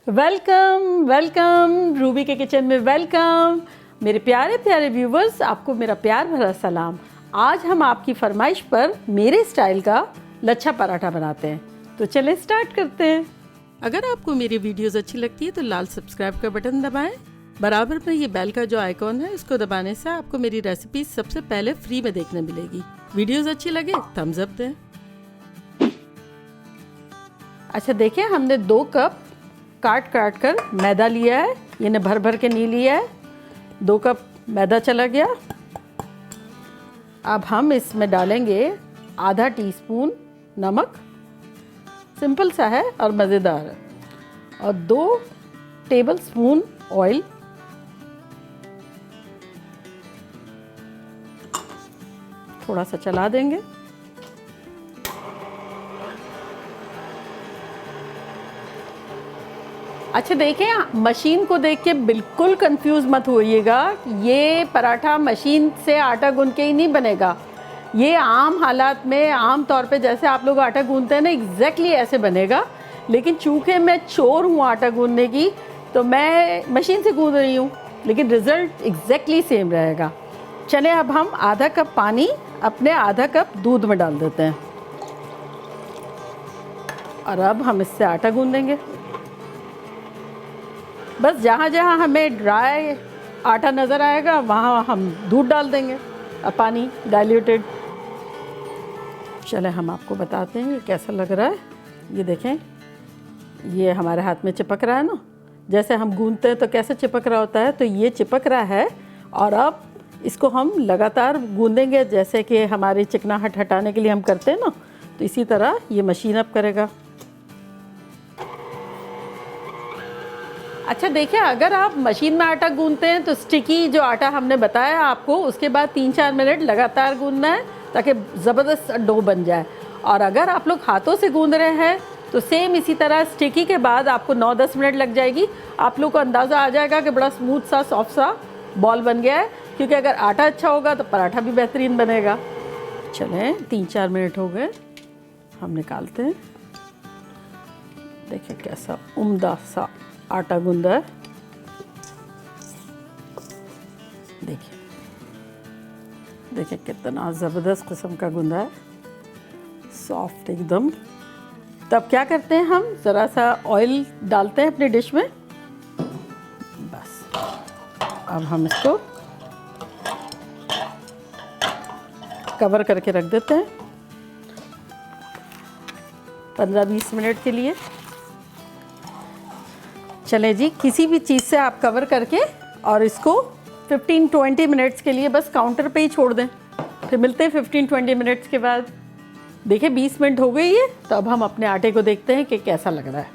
Welcome welcome Ruby के kitchen में welcome. मेरे प्यारे प्यारे व्यूवर्स, आपको मेरा प्यार भरा सलाम। आज हम आपकी फरमाइश पर मेरे स्टाइल का लच्छा पराठा बनाते हैं, तो चलें स्टार्ट करते हैं। अगर आपको मेरी वीडियोस अच्छी लगती है तो लाल सब्सक्राइब का बटन दबाएं। बराबर में ये बेल का जो आइकॉन है इसको दबाने से आपको मेरी रेसिपी सबसे पहले फ्री में देखने मिलेगी। वीडियोस अच्छी लगे थम्स अप दें। अच्छा देखिए, हमने 2 कप काट कर मैदा लिया है। ये भर भर के नहीं लिया है। 2 कप मैदा चला गया। अब हम इसमें डालेंगे आधा टीस्पून नमक, सिंपल सा है और मज़ेदार है, और 2 टेबलस्पून ऑयल। थोड़ा सा चला देंगे। अच्छा देखिए, मशीन को देख के बिल्कुल कंफ्यूज मत होइएगा। ये पराठा मशीन से आटा गूंद के ही नहीं बनेगा। ये आम हालात में, आम तौर पे जैसे आप लोग आटा गूंदते हैं ना, एग्जैक्टली ऐसे बनेगा। लेकिन चूँकि मैं चोर हूँ आटा गूंदने की, तो मैं मशीन से गूंद रही हूँ, लेकिन रिज़ल्ट एग्जैक्टली सेम रहेगा। चले, अब हम आधा कप पानी अपने आधा कप दूध में डाल देते हैं, और अब हम इससे आटा गूंदेंगे। बस जहाँ जहाँ हमें ड्राई आटा नज़र आएगा वहाँ हम दूध डाल देंगे और पानी डाइल्यूटेड। चले, हम आपको बताते हैं ये कैसा लग रहा है। ये देखें, ये हमारे हाथ में चिपक रहा है ना, जैसे हम गूंदते हैं तो कैसे चिपक रहा होता है, तो ये चिपक रहा है। और अब इसको हम लगातार गूंदेंगे, जैसे कि हमारी चिकनाहट हटाने के लिए हम करते हैं ना, तो इसी तरह ये मशीन अब करेगा। अच्छा देखिए, अगर आप मशीन में आटा गूंदते हैं तो स्टिकी जो आटा हमने बताया आपको, उसके बाद 3-4 मिनट लगातार गूंदना है ताकि ज़बरदस्त डो बन जाए। और अगर आप लोग हाथों से गूंद रहे हैं तो सेम इसी तरह स्टिकी के बाद आपको 9-10 मिनट लग जाएगी। आप लोग को अंदाज़ा आ जाएगा कि बड़ा स्मूथ सा, सॉफ्ट सा बॉल बन गया है, क्योंकि अगर आटा अच्छा होगा तो पराठा भी बेहतरीन बनेगा। चलें, 3-4 मिनट हो गए, हम निकालते हैं। देखिए कैसा उम्दा सा आटा गूंदा है। देखिए देखिए कितना ज़बरदस्त किस्म का गूंदा है, सॉफ्ट एकदम। तब क्या करते हैं, हम ज़रा सा ऑयल डालते हैं अपने डिश में। बस अब हम इसको कवर करके रख देते हैं 15-20 मिनट के लिए। चले जी, किसी भी चीज़ से आप कवर करके और इसको 15-20 मिनट्स के लिए बस काउंटर पे ही छोड़ दें। फिर मिलते हैं 15-20 मिनट्स के बाद। देखिए 20 मिनट हो गई है, तो अब हम अपने आटे को देखते हैं कि कैसा लग रहा है।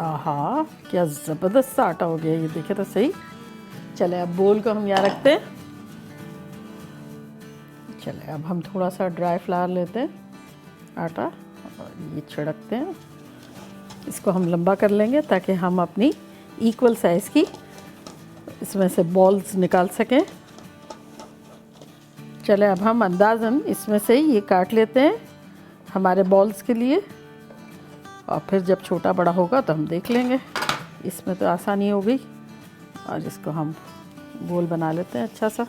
आहा, क्या ज़बरदस्त सा आटा हो गया, ये देखे तो सही। चले, अब बोल को हम यहाँ रखते हैं। चले, अब हम थोड़ा सा ड्राई फ्लावर लेते हैं, आटा, और ये छिड़कते हैं। इसको हम लंबा कर लेंगे ताकि हम अपनी इक्वल साइज़ की इसमें से बॉल्स निकाल सकें। चले, अब हम अंदाज़न इसमें से ये काट लेते हैं हमारे बॉल्स के लिए, और फिर जब छोटा बड़ा होगा तो हम देख लेंगे। इसमें तो आसानी हो गई, और इसको हम गोल बना लेते हैं अच्छा सा।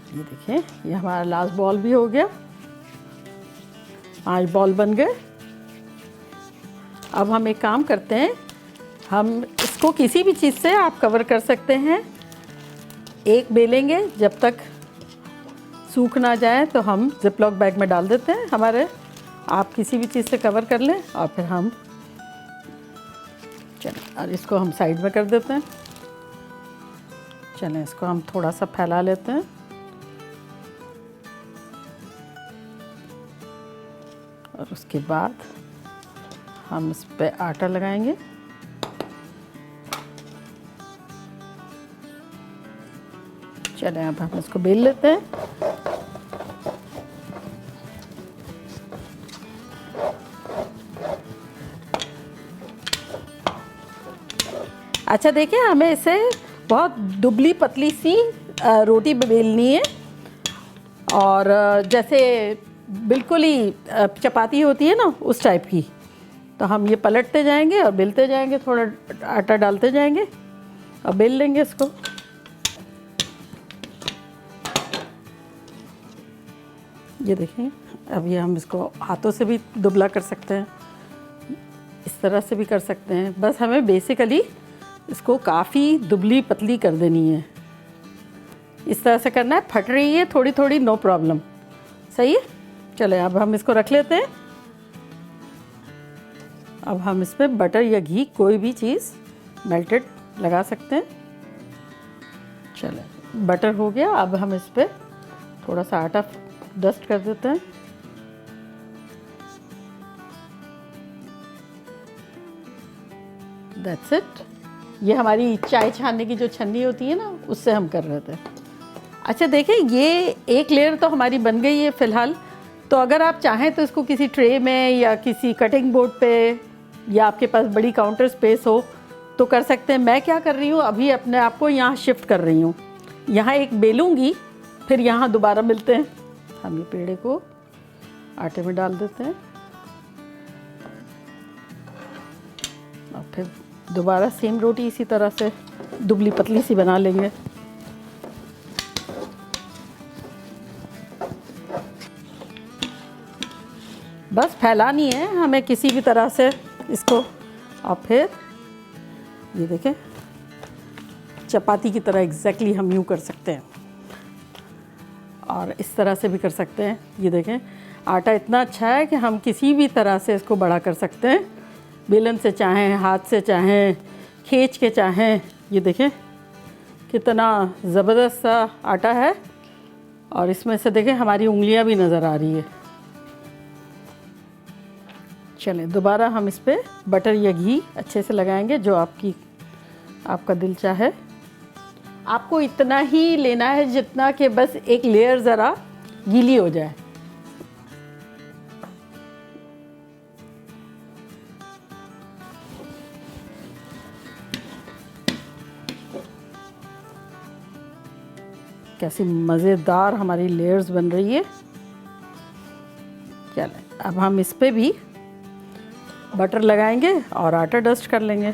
ये देखिए, ये हमारा लास्ट बॉल भी हो गया। 5 बॉल बन गए। अब हम एक काम करते हैं, हम इसको किसी भी चीज़ से आप कवर कर सकते हैं। एक बेलेंगे, जब तक सूख ना जाए तो हम जिपलॉक बैग में डाल देते हैं हमारे। आप किसी भी चीज़ से कवर कर लें, और फिर हम चलें, और इसको हम साइड में कर देते हैं। चलें, इसको हम थोड़ा सा फैला लेते हैं, और उसके बाद हम इस पे आटा लगाएंगे। चलें, अब हम इसको बेल लेते हैं। अच्छा देखिए, हमें इसे बहुत दुबली पतली सी रोटी बेलनी है, और जैसे बिल्कुल ही चपाती होती है ना उस टाइप की। तो हम ये पलटते जाएंगे और बेलते जाएंगे, थोड़ा आटा डालते जाएंगे और बेल लेंगे इसको। ये देखें, अब ये हम इसको हाथों से भी दुबला कर सकते हैं, इस तरह से भी कर सकते हैं। बस हमें बेसिकली इसको काफ़ी दुबली पतली कर देनी है, इस तरह से करना है। फट रही है थोड़ी थोड़ी, नो प्रॉब्लम, सही है। चले अब हम इसको रख लेते हैं। अब हम इस पर बटर या घी कोई भी चीज़ मेल्टेड लगा सकते हैं। चले बटर हो गया, अब हम इस पर थोड़ा सा आटा डस्ट कर देते हैं। That's it. ये हमारी चाय छानने की जो छन्नी होती है ना, उससे हम कर रहे थे। अच्छा देखिए, ये एक लेयर तो हमारी बन गई है फ़िलहाल। तो अगर आप चाहें तो इसको किसी ट्रे में या किसी कटिंग बोर्ड पे, या आपके पास बड़ी काउंटर स्पेस हो तो कर सकते हैं। मैं क्या कर रही हूँ, अभी अपने आप को यहाँ शिफ्ट कर रही हूँ। यहाँ एक बेलूँगी, फिर यहाँ दोबारा मिलते हैं। हम ये पेड़े को आटे में डाल देते हैं और फिर दोबारा सेम रोटी इसी तरह से दुबली पतली सी बना लेंगे। बस फैलानी है हमें किसी भी तरह से इसको, और फिर ये देखें चपाती की तरह एग्जैक्टली हम यूँ कर सकते हैं, और इस तरह से भी कर सकते हैं। ये देखें आटा इतना अच्छा है कि हम किसी भी तरह से इसको बड़ा कर सकते हैं, बेलन से चाहें, हाथ से चाहें, खींच के चाहें। ये देखें कितना ज़बरदस्त सा आटा है, और इसमें से देखें हमारी उंगलियां भी नज़र आ रही है। चलें दोबारा हम इस पर बटर या घी अच्छे से लगाएंगे, जो आपका दिल चाहे। आपको इतना ही लेना है जितना कि बस एक लेयर ज़रा गीली हो जाए। कैसी मज़ेदार हमारी लेयर्स बन रही है। चलें अब हम इस पे भी बटर लगाएंगे और आटा डस्ट कर लेंगे।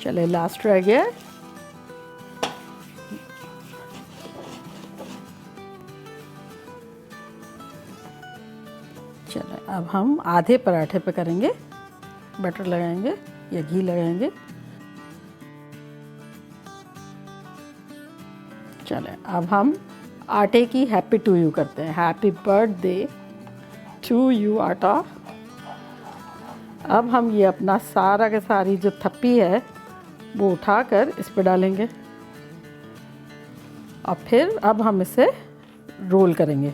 चले लास्ट रह गया है। चले अब हम आधे पराठे पे करेंगे, बटर लगाएंगे या घी लगाएंगे। चले अब हम आटे की हैप्पी टू यू करते हैं। हैप्पी बर्थडे टू यू आटा। अब हम ये अपना सारा के सारी जो थप्पी है वो उठाकर इस पे डालेंगे, और फिर अब हम इसे रोल करेंगे।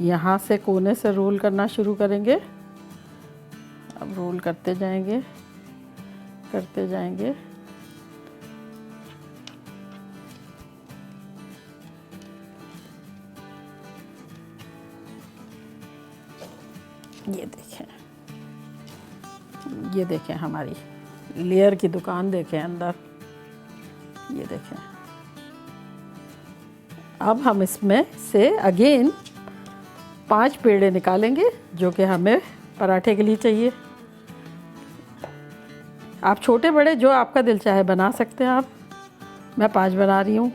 यहाँ से कोने से रोल करना शुरू करेंगे। अब रोल करते जाएंगे, करते जाएंगे। ये देखें हमारी लेयर की दुकान देखें अंदर। ये देखें अब हम इसमें से अगेन 5 पेड़े निकालेंगे, जो कि हमें पराठे के लिए चाहिए। आप छोटे बड़े जो आपका दिल चाहे बना सकते हैं आप। मैं 5 बना रही हूँ।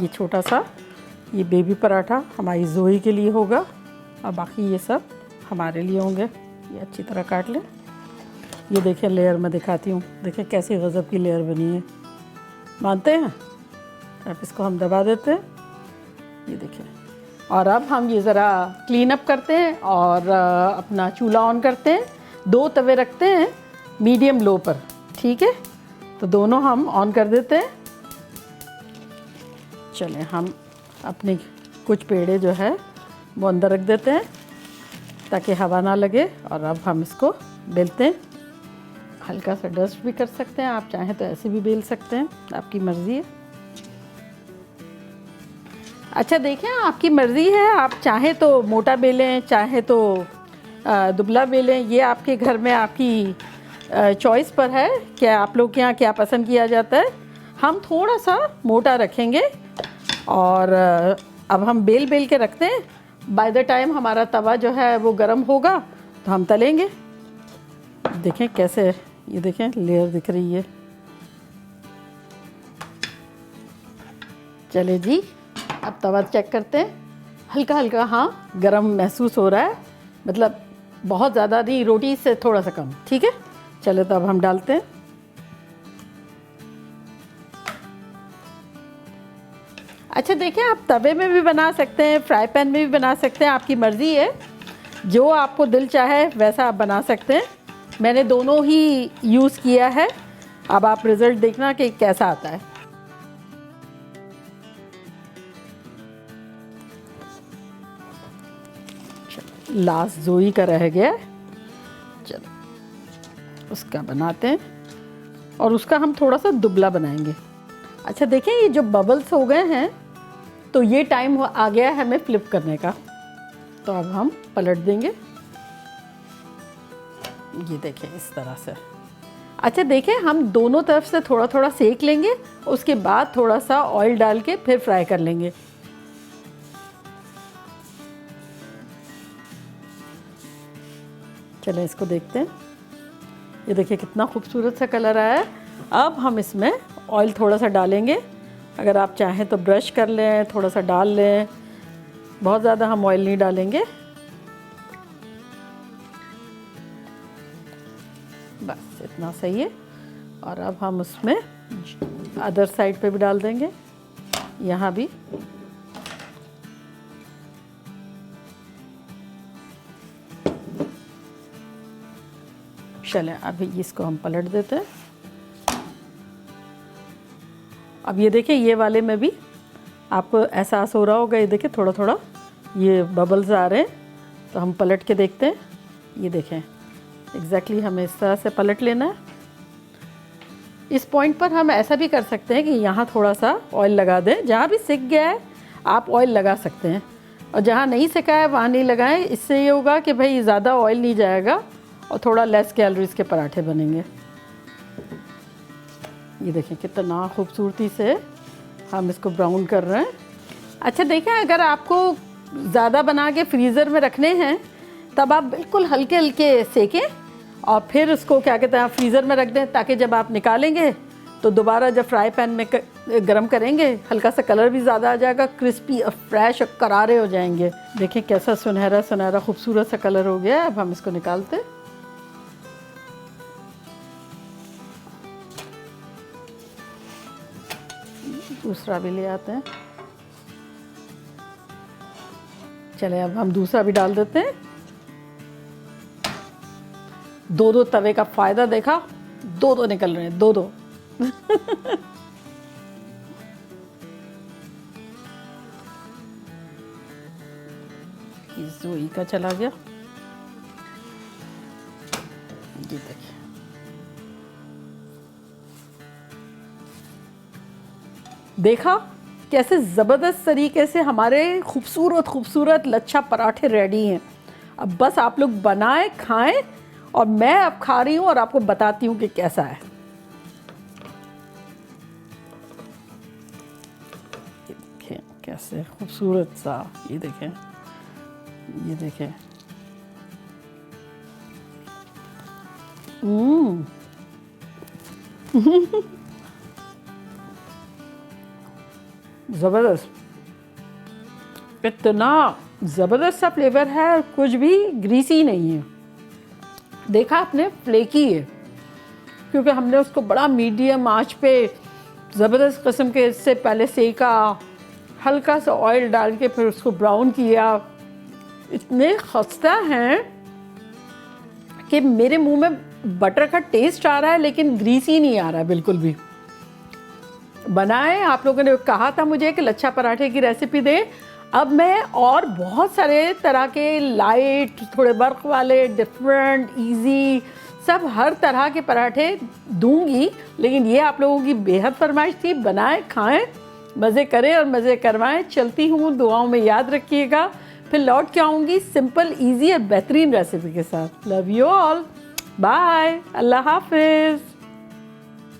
ये छोटा सा ये बेबी पराठा हमारी जोई के लिए होगा, और बाकी ये सब हमारे लिए होंगे। ये अच्छी तरह काट लें। ये देखें लेयर मैं दिखाती हूँ, देखें कैसी गज़ब की लेयर बनी है। मानते हैं? अब इसको हम दबा देते हैं। ये देखें, और अब हम ये ज़रा क्लीन अप करते हैं और अपना चूल्हा ऑन करते हैं। 2 तवे रखते हैं मीडियम लो पर, ठीक है? तो दोनों हम ऑन कर देते हैं। चलें हम अपने कुछ पेड़े जो है वो अंदर रख देते हैं ताकि हवा ना लगे, और अब हम इसको बेलते हैं। हल्का सा डस्ट भी कर सकते हैं, आप चाहें तो ऐसे भी बेल सकते हैं, आपकी मर्ज़ी है। अच्छा देखें, आपकी मर्ज़ी है, आप चाहें तो मोटा बेलें, चाहे तो दुबला बेलें, ये आपके घर में आपकी चॉइस पर है कि आप लोग के यहाँ क्या पसंद किया जाता है। हम थोड़ा सा मोटा रखेंगे और अब हम बेल के रखते हैं। बाय द टाइम हमारा तवा जो है वो गर्म होगा तो हम तलेंगे। देखें कैसे, ये देखें लेयर दिख रही है। चले जी, अब तवा चेक करते हैं। हल्का हल्का हाँ गरम महसूस हो रहा है, मतलब बहुत ज़्यादा नहीं, रोटी से थोड़ा सा कम। ठीक है, चलो तो अब हम डालते हैं। अच्छा देखिए, आप तवे में भी बना सकते हैं, फ्राई पैन में भी बना सकते हैं, आपकी मर्ज़ी है। जो आपको दिल चाहे वैसा आप बना सकते हैं। मैंने दोनों ही यूज़ किया है, अब आप रिज़ल्ट देखना कि कैसा आता है। लास्ट जोई का रह गया, चलो उसका बनाते हैं और उसका हम थोड़ा सा दुबला बनाएंगे। अच्छा देखें, ये जो बबल्स हो गए हैं तो ये टाइम आ गया है हमें फ्लिप करने का। तो अब हम पलट देंगे, ये देखें इस तरह से। अच्छा देखें, हम दोनों तरफ से थोड़ा थोड़ा सेक लेंगे, उसके बाद थोड़ा सा ऑयल डाल के फिर फ्राई कर लेंगे। चलें इसको देखते हैं। ये देखिए कितना खूबसूरत सा कलर आया है। अब हम इसमें ऑयल थोड़ा सा डालेंगे, अगर आप चाहें तो ब्रश कर लें, थोड़ा सा डाल लें, बहुत ज़्यादा हम ऑयल नहीं डालेंगे, बस इतना सही है। और अब हम उसमें अदर साइड पे भी डाल देंगे, यहाँ भी। चलें अभी इसको हम पलट देते हैं। अब ये देखिए, ये वाले में भी आपको एहसास हो रहा होगा, ये देखिए थोड़ा थोड़ा ये बबल्स आ रहे हैं। तो हम पलट के देखते हैं, ये देखें एग्जैक्टली हमें इस तरह से पलट लेना है। इस पॉइंट पर हम ऐसा भी कर सकते हैं कि यहाँ थोड़ा सा ऑयल लगा दें, जहाँ भी सिक गया है आप ऑयल लगा सकते हैं, और जहाँ नहीं सिका है वहाँ नहीं लगाएं। इससे ये होगा कि भाई ज़्यादा ऑयल नहीं जाएगा और थोड़ा लेस कैलोरीज के पराठे बनेंगे। ये देखें कितना खूबसूरती से हम इसको ब्राउन कर रहे हैं। अच्छा देखें, अगर आपको ज़्यादा बना के फ्रीज़र में रखने हैं तब आप बिल्कुल हल्के हल्के सेकें और फिर उसको क्या कहते हैं फ्रीज़र में रख दें, ताकि जब आप निकालेंगे तो दोबारा जब फ्राई पैन में गरम करेंगे हल्का सा कलर भी ज़्यादा आ जाएगा, क्रिस्पी और फ्रेश और करारे हो जाएंगे। देखें कैसा सुनहरा सुनहरा खूबसूरत सा कलर हो गया। अब हम इसको निकालते हैं। दूसरा भी ले आते हैं। चले अब हम दूसरा भी डाल देते हैं। दो दो तवे का फ़ायदा देखा, दो दो निकल रहे हैं, दो दो। जोई का चला गया, ये देखिए। देखा कैसे ज़बरदस्त तरीके से हमारे खूबसूरत खूबसूरत लच्छा पराठे रेडी हैं। अब बस आप लोग बनाएं, खाएं, और मैं अब खा रही हूँ और आपको बताती हूँ कि कैसा है। ये देखें कैसे खूबसूरत सा, ये देखें, ये देखें। ज़बरदस्त, इतना ज़बरदस्त सा फ्लेवर है, कुछ भी ग्रीसी नहीं है। देखा आपने, फ्लेकी है, क्योंकि हमने उसको बड़ा मीडियम आंच पे ज़बरदस्त किस्म के इससे पहले सेका, हल्का सा ऑयल डाल के फिर उसको ब्राउन किया। इतने खस्ता हैं कि मेरे मुंह में बटर का टेस्ट आ रहा है, लेकिन ग्रीसी नहीं आ रहा है बिल्कुल भी। बनाए, आप लोगों ने कहा था मुझे कि लच्छा पराठे की रेसिपी दे। अब मैं और बहुत सारे तरह के लाइट, थोड़े वर्क वाले, डिफरेंट, इजी सब हर तरह के पराठे दूंगी, लेकिन ये आप लोगों की बेहद फरमाइश थी। बनाएं, खाएं, मज़े करें और मज़े करवाएं। चलती हूँ, दुआओं में याद रखिएगा। फिर लौट के आऊँगी सिंपल, इजी और बेहतरीन रेसिपी के साथ। लव यू ऑल, बाय, अल्लाह हाफिज़।